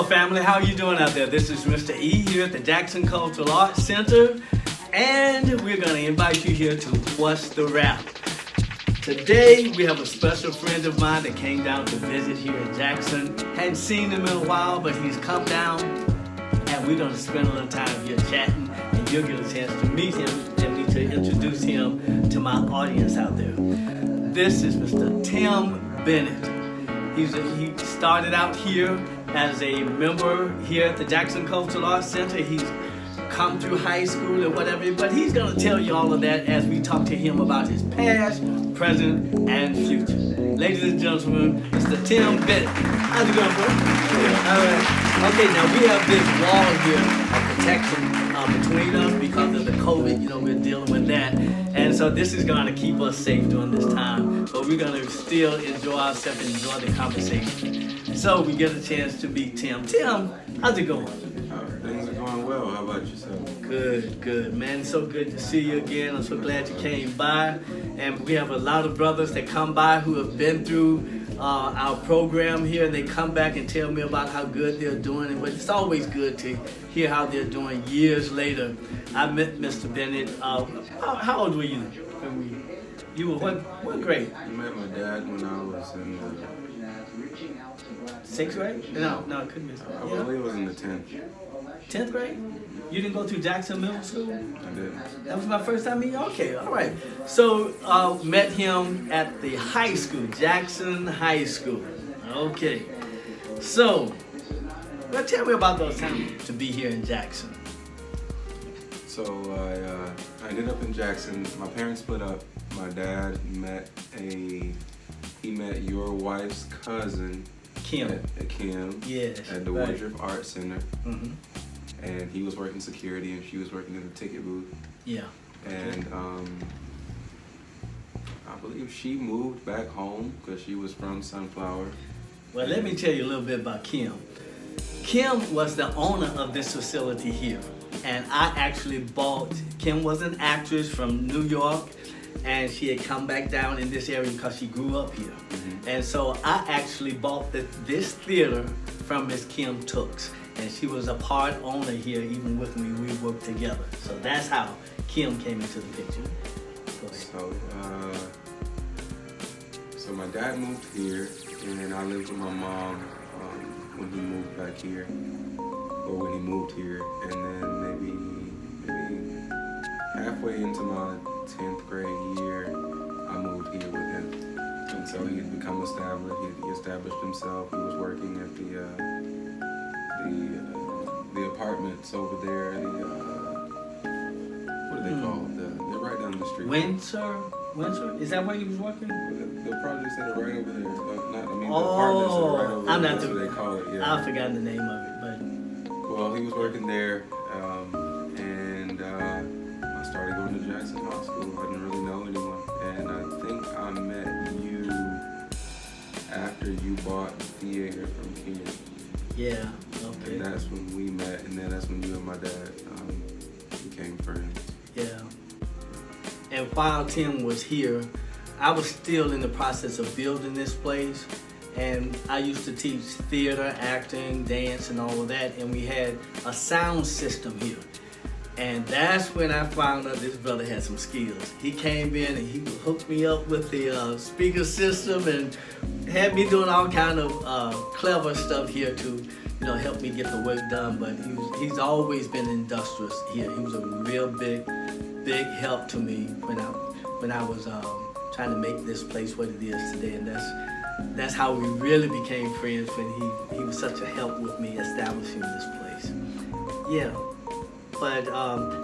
family, how are you doing out there? This is Mr. E here at the Jackson Cultural Arts Center, and we're going to invite you here to What's the Rap? Today, we have a special friend of mine that came down to visit here in Jackson. Hadn't seen him in a while, but he's come down, and we're going to spend a little time here chatting, and you'll get a chance to meet him and me to introduce him to my audience out there. This is Mr. Tim Bennett. He started out here as a member here at the Jackson Cultural Arts Center. He's come through high school and whatever, but he's going to tell you all of that as we talk to him about his past, present, and future. Ladies and gentlemen, Mr. Tim Bennett. How's it going, bro? All right. Okay, now we have this wall here of protection between us because of the COVID. You know, we're dealing with that. And so this is going to keep us safe during this time. But we're going to still enjoy ourselves and enjoy the conversation. So we get a chance to meet Tim. Tim, how's it going? Things are going well. How about yourself? Good, man. So good to see you again. I'm so glad you came by. And we have a lot of brothers that come by who have been through our program here, and they come back and tell me about how good they're doing. And it's always good to hear how they're doing years later. I met Mr. Bennett. How old were you? You were what grade? I met my dad when I was in the 6th grade? No, it couldn't be. I believe it was in the 10th. 10th grade? You didn't go to Jackson Middle School? I didn't. That was my first time meeting you? Okay, all right. So, met him at the high school, Jackson High School. Okay. So, well, tell me about those times to be here in Jackson. So, I ended up in Jackson. My parents split up. My dad met your wife's cousin, Kim. Kim, Yes, at the right. Woodruff Art Center. Mm-hmm. And he was working security and she was working in the ticket booth. Yeah. And I believe she moved back home because she was from Sunflower. Well, let me tell you a little bit about Kim. Kim was the owner of this facility here. And I actually Kim was an actress from New York, and she had come back down in this area because she grew up here. Mm-hmm. And so I actually bought this theater from Miss Kim Tooks. And she was a part owner here, even with me. We worked together. So that's how Kim came into the picture. Go ahead. So my dad moved here, and I lived with my mom when he moved back here, or when he moved here, and then maybe halfway into my 10th grade year, I moved here with him. And so he had become established. He established himself. He was working at the apartments over there. What are they called? They're right down the street. Windsor? Is that where he was working? The projects that are right over there. The apartments that are right over I'm there. not That's what they call it. Yeah. I've forgotten the name of it, but. Well, he was working there, and I started going to Jackson High School. I didn't really know anyone, and I think I met you after you bought the theater from Kim. Yeah, okay. And that's when we met, and then that's when you and my dad became friends. Yeah. And while Tim was here, I was still in the process of building this place. And I used to teach theater, acting, dance, and all of that. And we had a sound system here. And that's when I found out this brother had some skills. He came in and he hooked me up with the speaker system and had me doing all kind of clever stuff here to, help me get the work done. But he's always been industrious here. He was a real big help to me when I was trying to make this place what it is today. And that's how we really became friends, when he was such a help with me establishing this place. Yeah. But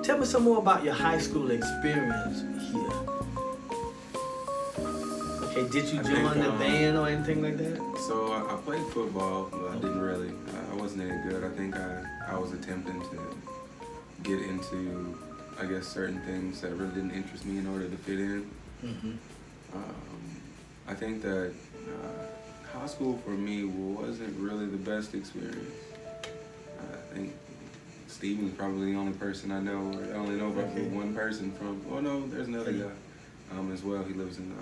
tell me some more about your high school experience here. Okay, did you join the band or anything like that? So I played football, but I didn't really. I wasn't any good. I think I was attempting to get into, I guess, certain things that really didn't interest me in order to fit in. Mm-hmm. I think that high school for me wasn't really the best experience. I think Steven's probably the only person I know. I only know about one person from. Oh no, there's another guy as well. He lives in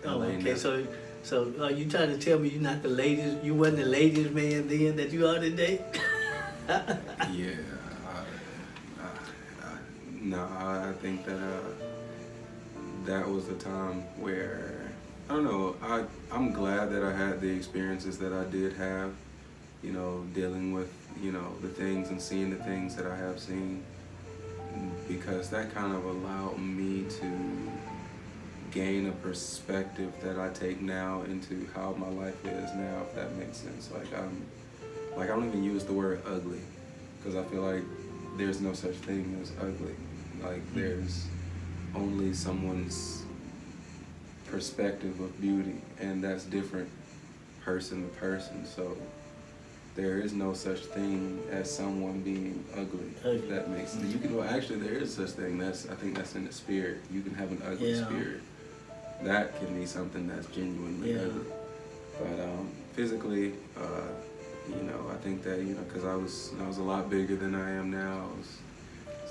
LA. Oh, okay. So are you trying to tell me you're not the ladies? You wasn't the ladies' man then that you are today? Yeah. No, I think that that was a time where I don't know. I'm glad that I had the experiences that I did have. You know, dealing with the things and seeing the things that I have seen, because that kind of allowed me to gain a perspective that I take now into how my life is now, if that makes sense. Like I don't even use the word ugly, because I feel like there's no such thing as ugly. Like there's only someone's perspective of beauty, and that's different person to person. So there is no such thing as someone being ugly. If that makes sense. You can actually there is such thing. I think that's in the spirit. You can have an ugly spirit. That can be something that's genuinely ugly. But physically, I think that because I was a lot bigger than I am now.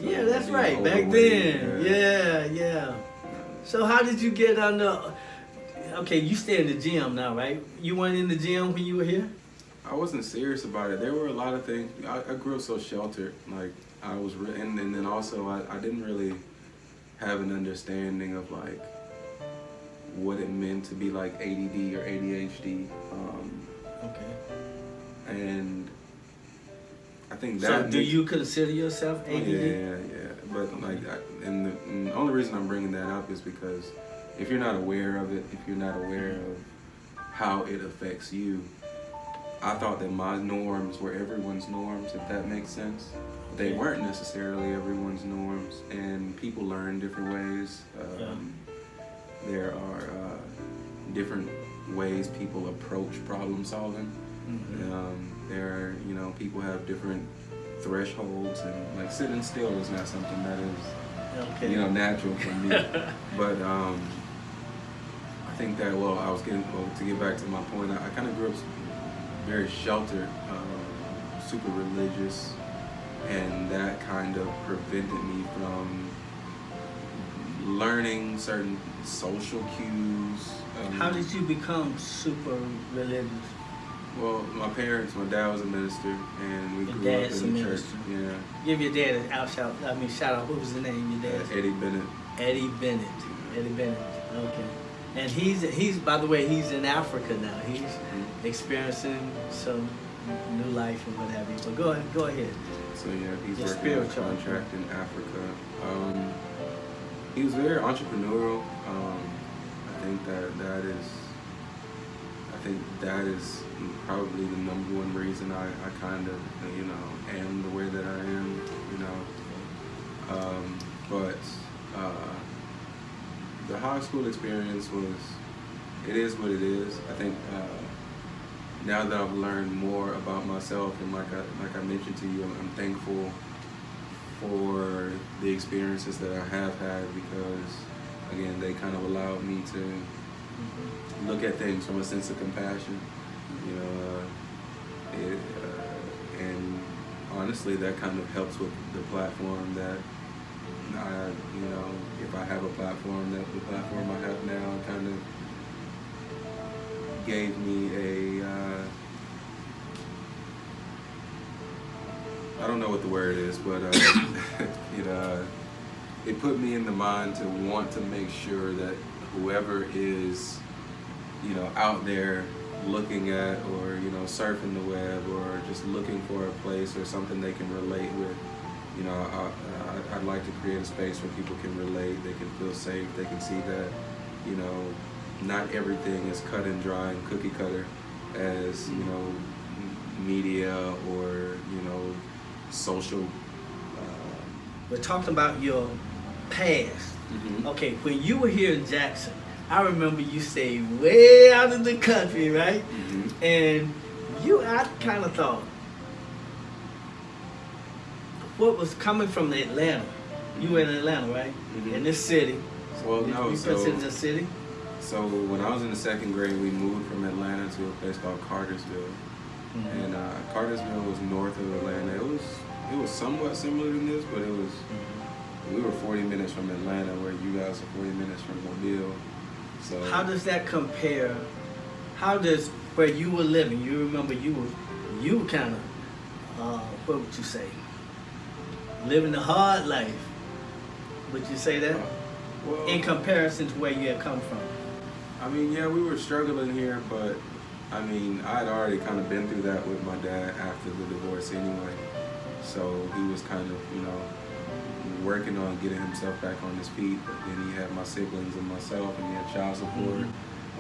That's right. Back then, yeah. So how did you get on the? Okay, you stay in the gym now, right? You weren't in the gym when you were here. I wasn't serious about it. There were a lot of things. I grew up so sheltered. Like I was, and then also I didn't really have an understanding of like what it meant to be like ADD or ADHD. And I think that. So do you consider yourself ADD? Yeah. But like, and the only reason I'm bringing that up is because if you're not aware of it, if you're not aware of how it affects you, I thought that my norms were everyone's norms, if that makes sense. They weren't necessarily everyone's norms, and people learn different ways. There are different ways people approach problem solving. People have different thresholds, and like sitting still is not something that is natural for me. But I think that to get back to my point, I kind of grew up very sheltered, super religious, and that kind of prevented me from learning certain social cues. How did you become super religious? Well, my dad was a minister, and we grew up in the church. Yeah. Give your dad a shout out. What was the name of your dad? Eddie Bennett. Eddie Bennett. Okay. And he's by the way, he's in Africa now. He's experiencing some new life and what have you. But go ahead. So he's working on a contract in Africa. He was very entrepreneurial. I think that is probably the number one reason I kind of am the way that I am. But the high school experience it is what it is. I think now that I've learned more about myself, and like I mentioned to you, I'm thankful for the experiences that I have had, because again, they kind of allowed me to look at things from a sense of compassion, and honestly, that kind of helps with the platform that if I have a platform, that the platform I have now kind of gave me I don't know what the word is, but it put me in the mind to want to make sure that whoever is out there looking at, or surfing the web, or just looking for a place or something they can relate with, I'd like to create a space where people can relate, they can feel safe, they can see that not everything is cut and dry and cookie cutter as media or social. We're talking about your past. Okay, when you were here in Jackson, I remember you stayed way out in the country, right? And I kind of thought, what was coming from Atlanta? You were in Atlanta, right? In this city. Well, no, you consider the city? So when I was in the second grade, we moved from Atlanta to a place called Cartersville. And Cartersville was north of Atlanta. It was somewhat similar to this, but we were 40 minutes from Atlanta, where you guys are 40 minutes from Mobile. So how does that compare how does where you were living? You remember you were kind of what would you say? Living a hard life. Would you say that? Well, In comparison to where you had come from. I mean, yeah, we were struggling here, but I mean, I had already kind of been through that with my dad after the divorce anyway. So he was kind of, working on getting himself back on his feet. But then he had my siblings and myself, and he had child support.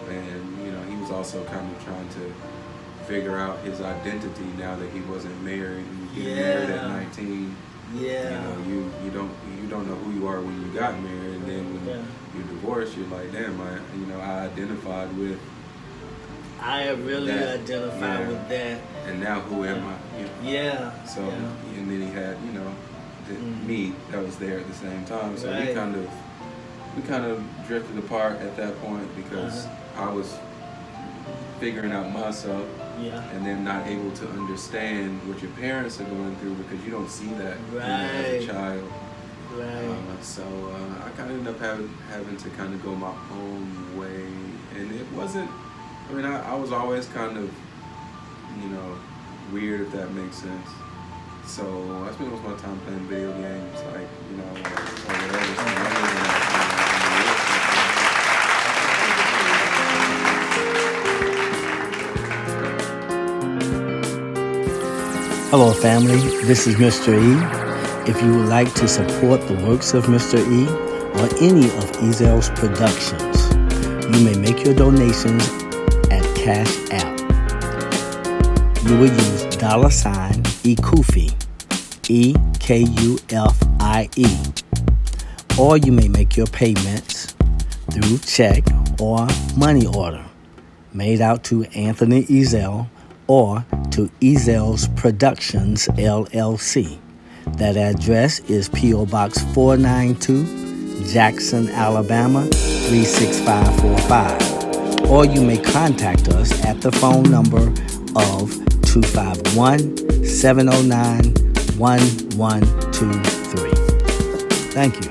And, he was also kind of trying to figure out his identity now that he wasn't married. He was getting married at 19. Yeah. You don't know who you are when you got married, and then when you're divorced, you're like, damn, I identified with. I really identified with that. And now who am I? Yeah. So and then he had me that was there at the same time. So we kind of drifted apart at that point because I was figuring out myself. And then not able to understand what your parents are going through because you don't see that as a child. So I kind of ended up having to kind of go my own way, and it wasn't. I mean, I was always kind of, weird, if that makes sense. So I spent most of my time playing video games, like or whatever. Hello family, this is Mr. E. If you would like to support the works of Mr. E or any of Ezel's productions, you may make your donations at Cash App. You will use $EKUFIE, EKUFIE, or you may make your payments through check or money order made out to Anthony Ezel or to Ezel's Productions, LLC. That address is P.O. Box 492, Jackson, Alabama, 36545. Or you may contact us at the phone number of 251-709-1123. Thank you.